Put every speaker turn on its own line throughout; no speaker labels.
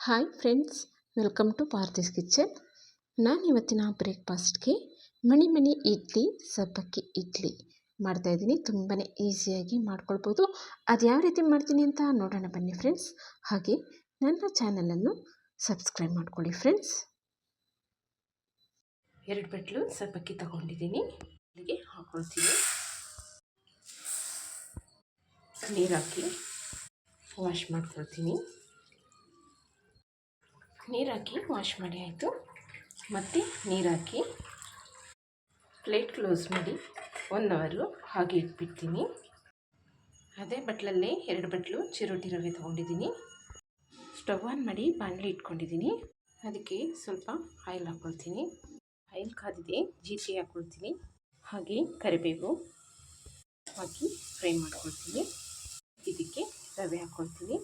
Hi friends, welcome to Parthi's kitchen. ನಾನು ಇವತ್ತಿನ ಬ್ರೇಕ್ಫಾಸ್ಟ್ಗೆ ಮಣಿ ಇಡ್ಲಿ, ಸಬ್ಬಕ್ಕಿ ಇಡ್ಲಿ ಮಾಡ್ತಾಯಿದ್ದೀನಿ. ತುಂಬಾ ಈಸಿಯಾಗಿ ಮಾಡ್ಕೊಳ್ಬೋದು. ಅದು ಯಾವ ರೀತಿ ಮಾಡ್ತೀನಿ ಅಂತ ನೋಡೋಣ ಬನ್ನಿ ಫ್ರೆಂಡ್ಸ್. ಹಾಗೆ ನನ್ನ ಚಾನಲನ್ನು ಸಬ್ಸ್ಕ್ರೈಬ್ ಮಾಡ್ಕೊಳ್ಳಿ ಫ್ರೆಂಡ್ಸ್. 2 ಬಟ್ಲು ಸಬ್ಬಕ್ಕಿ ತಗೊಂಡಿದ್ದೀನಿ. ಇಲ್ಲಿಗೆ ಹಾಕ್ಕೊಳ್ತೀನಿ. ನೀರು ಹಾಕಿ ವಾಶ್ ಮಾಡ್ಕೊಳ್ತೀನಿ. ನೀರು ಹಾಕಿ ವಾಶ್ ಮಾಡಿ ಆಯಿತು. ಮತ್ತು ನೀರು ಹಾಕಿ ಪ್ಲೇಟ್ ಕ್ಲೋಸ್ ಮಾಡಿ 1 ಅವರು ಹಾಗೆ ಇಟ್ಬಿಡ್ತೀನಿ. ಅದೇ ಬಟ್ಲಲ್ಲೇ 2 ಬಟ್ಲು ಚಿರೋಟಿ ರವೆ ತೊಗೊಂಡಿದ್ದೀನಿ. ಸ್ಟವ್ ಆನ್ ಮಾಡಿ ಬಾಣಲಿ ಇಟ್ಕೊಂಡಿದ್ದೀನಿ. ಅದಕ್ಕೆ ಸ್ವಲ್ಪ ಆಯಿಲ್ ಹಾಕ್ಕೊಳ್ತೀನಿ. ಆಯಿಲ್ ಕಾದಿದೆ, ಜೀರಿಗೆ ಹಾಕ್ಕೊಳ್ತೀನಿ. ಹಾಗೆ ಕರಿಬೇವು ಹಾಕಿ ಫ್ರೈ ಮಾಡ್ಕೊಳ್ತೀನಿ. ಇದಕ್ಕೆ ರವೆ ಹಾಕ್ಕೊಳ್ತೀನಿ.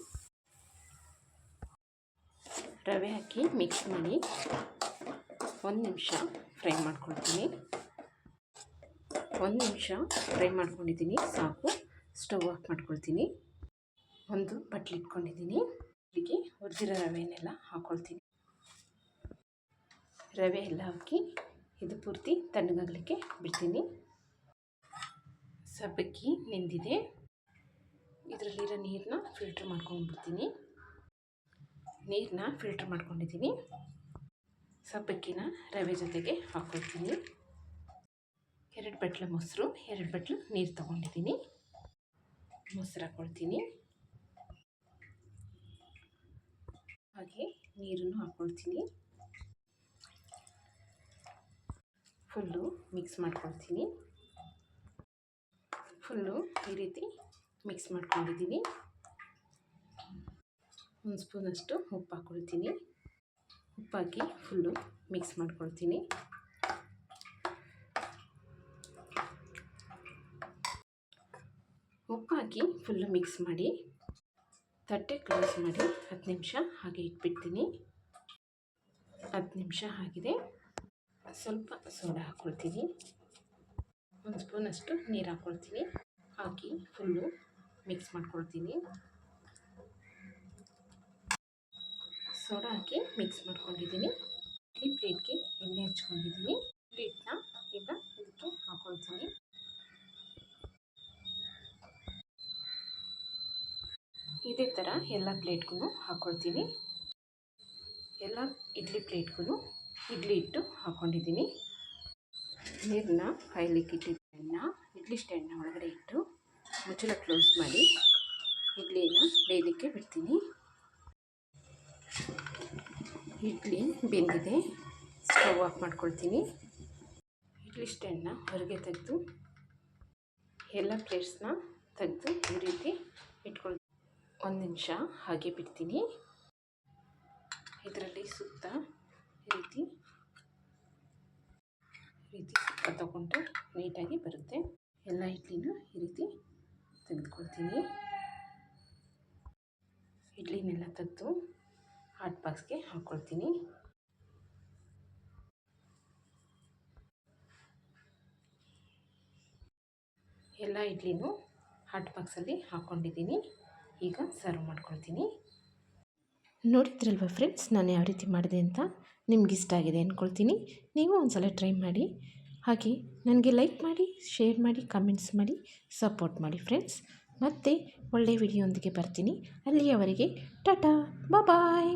ರವೆ ಹಾಕಿ ಮಿಕ್ಸ್ ಮಾಡಿ 1 ನಿಮಿಷ ಫ್ರೈ ಮಾಡ್ಕೊಳ್ತೀನಿ. 1 ನಿಮಿಷ ಫ್ರೈ ಮಾಡ್ಕೊಂಡಿದ್ದೀನಿ, ಸಾಕು. ಸ್ಟವ್ ಆಫ್ ಮಾಡ್ಕೊಳ್ತೀನಿ. ಒಂದು ಬಟ್ಲು ಇಟ್ಕೊಂಡಿದ್ದೀನಿ. ಇದಕ್ಕೆ ಹುರಿದಿರೋ ರವೆನೆಲ್ಲ ಹಾಕ್ಕೊಳ್ತೀನಿ. ರವೆ ಎಲ್ಲ ಹಾಕಿ ಇದು ಪೂರ್ತಿ ತಣ್ಣಗಾಗಲಿಕ್ಕೆ ಬಿಡ್ತೀನಿ. ಸಬ್ಬಕ್ಕಿ ನೆಂದಿದೆ. ಇದರಲ್ಲಿರೋ ನೀರನ್ನ ಫಿಲ್ಟ್ರ್ ಮಾಡ್ಕೊಂಡ್ಬಿಡ್ತೀನಿ. ನೀರನ್ನ ಫಿಲ್ಟ್ರ್ ಮಾಡ್ಕೊಂಡಿದ್ದೀನಿ. ಸಬ್ಬಕ್ಕಿನ ರವೆ ಜೊತೆಗೆ ಹಾಕ್ಕೊಳ್ತೀನಿ. 2 ಬಟ್ಲು ಮೊಸರು, 2 ಬಟ್ಲು ನೀರು ತೊಗೊಂಡಿದ್ದೀನಿ. ಮೊಸರು ಹಾಕ್ಕೊಳ್ತೀನಿ. ಹಾಗೆ ನೀರನ್ನು ಹಾಕ್ಕೊಳ್ತೀನಿ. ಫುಲ್ಲು ಮಿಕ್ಸ್ ಮಾಡ್ಕೊಳ್ತೀನಿ. ಫುಲ್ಲು ಈ ರೀತಿ ಮಿಕ್ಸ್ ಮಾಡ್ಕೊಂಡಿದ್ದೀನಿ. 1 ಸ್ಪೂನಷ್ಟು ಉಪ್ಪು ಹಾಕ್ಕೊಳ್ತೀನಿ. ಉಪ್ಪಾಕಿ ಫುಲ್ಲು ಮಿಕ್ಸ್ ಮಾಡ್ಕೊಳ್ತೀನಿ. ಉಪ್ಪು ಹಾಕಿ ಫುಲ್ಲು ಮಿಕ್ಸ್ ಮಾಡಿ ತಟ್ಟೆ ಕ್ಲೋಸ್ ಮಾಡಿ 10 ನಿಮಿಷ ಹಾಗೆ ಇಟ್ಬಿಡ್ತೀನಿ. 10 ನಿಮಿಷ ಆಗಿದೆ. ಸ್ವಲ್ಪ ಸೋಡಾ ಹಾಕ್ಕೊಳ್ತೀನಿ. 1 ಸ್ಪೂನಷ್ಟು ನೀರು ಹಾಕ್ಕೊಳ್ತೀನಿ. ಹಾಕಿ ಫುಲ್ಲು ಮಿಕ್ಸ್ ಮಾಡ್ಕೊಳ್ತೀನಿ. ಸೋಡಾ ಹಾಕಿ ಮಿಕ್ಸ್ ಮಾಡ್ಕೊಂಡಿದ್ದೀನಿ. ಈ ಪ್ಲೇಟ್ಗೆ ಎಣ್ಣೆ ಹಚ್ಕೊಂಡಿದ್ದೀನಿ. ಪ್ಲೇಟ್ನ ಈಗ ಇದಕ್ಕೆ ಹಾಕ್ಕೊಳ್ತೀನಿ. ಇದೇ ಥರ ಎಲ್ಲ ಪ್ಲೇಟ್ಗೂ ಹಾಕ್ಕೊಳ್ತೀನಿ. ಎಲ್ಲ ಇಡ್ಲಿ ಪ್ಲೇಟ್ಗೂ ಇಡ್ಲಿ ಹಿಟ್ಟು ಹಾಕ್ಕೊಂಡಿದ್ದೀನಿ. ನೀರನ್ನ ಕಾಯ್ಲಿಕ್ಕೆ ಇಟ್ಟಿದ್ದನ್ನ ಇಡ್ಲಿ ಸ್ಟ್ಯಾಂಡ್ನ ಒಳಗಡೆ ಇಟ್ಟು ಮುಚ್ಚಳ ಕ್ಲೋಸ್ ಮಾಡಿ ಇಡ್ಲಿನ ಬೇಯಲಿಕ್ಕೆ ಬಿಡ್ತೀನಿ. ಇಡ್ಲಿ ಬೆಂದಿದೆ. ಸ್ಟವ್ ಆಫ್ ಮಾಡ್ಕೊಳ್ತೀನಿ. ಇಡ್ಲಿ ಸ್ಟ್ಯಾಂಡ್ನ ಹೊರಗೆ ತೆಗೆದು ಎಲ್ಲ ಪ್ಲೇಟ್ಸ್ನ ತೆಗೆದು ಈ ರೀತಿ ಇಟ್ಕೊಳ್ತೀನಿ. 1 ನಿಮಿಷ ಹಾಗೆ ಬಿಡ್ತೀನಿ. ಇದರಲ್ಲಿ ಸುತ್ತ ಈ ರೀತಿ ಸುತ್ತ ತಗೊಂಡ್ರೆ ನೀಟಾಗಿ ಬರುತ್ತೆ. ಎಲ್ಲ ಇಡ್ಲಿನ ಈ ರೀತಿ ತೆಗೆದುಕೊಳ್ತೀನಿ. ಇಡ್ಲಿನೆಲ್ಲ ತೆಗೆದು ಹಾಟ್ ಬಾಕ್ಸ್ಗೆ ಹಾಕ್ಕೊಳ್ತೀನಿ. ಎಲ್ಲ ಇಡ್ಲಿನೂ ಹಾಟ್ ಬಾಕ್ಸಲ್ಲಿ ಹಾಕ್ಕೊಂಡಿದ್ದೀನಿ. ಈಗ ಸರ್ವ್ ಮಾಡ್ಕೊಳ್ತೀನಿ. ನೋಡಿದ್ರಲ್ವ ಫ್ರೆಂಡ್ಸ್, ನಾನು ಯಾವ ರೀತಿ ಮಾಡಿದೆ ಅಂತ. ನಿಮ್ಗೆ ಇಷ್ಟ ಆಗಿದೆ ಅಂದ್ಕೊಳ್ತೀನಿ. ನೀವು ಒಂದ್ಸಲ ಟ್ರೈ ಮಾಡಿ. ಹಾಗೆ ನನಗೆ ಲೈಕ್ ಮಾಡಿ, ಶೇರ್ ಮಾಡಿ, ಕಮೆಂಟ್ಸ್ ಮಾಡಿ, ಸಪೋರ್ಟ್ ಮಾಡಿ ಫ್ರೆಂಡ್ಸ್. ಮತ್ತೆ ಒಳ್ಳೆಯ ವಿಡಿಯೋಂದಿಗೆ ಬರ್ತೀನಿ. ಅಲ್ಲಿಯವರೆಗೆ ಟಾಟಾ, ಬಾಯ್.